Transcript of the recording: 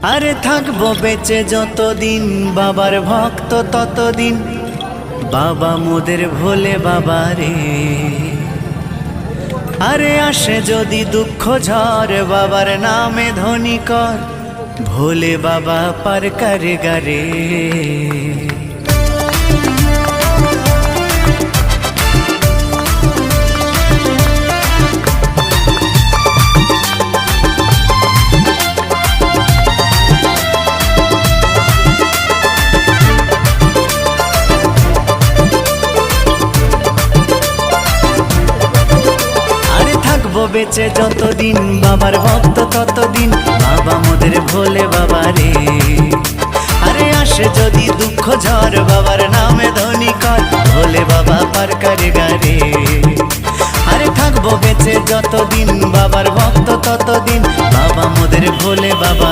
আরে থাকবো বেঁচে যতদিন বাবার ভক্ত ততদিন, বাবা মোদের ভোলে বাবা রে। আরে আসে যদি দুঃখ ঝড় বাবার নামে ধ্বনি কর, ভোলে বাবা পার করে গারে। বেঁচে যতদিন বাবার ভক্ত ততদিন, বাবা মোদের ভোলে বাবা রে। আরে আসে যদি দুঃখ ঝড় বাবার নামে ধ্বনি কর, ভোলে বাবা পার করে গারে। আরে থাকবো বেঁচে যতদিন বাবার ভক্ত ততদিন, বাবা মোদের ভোলে বাবা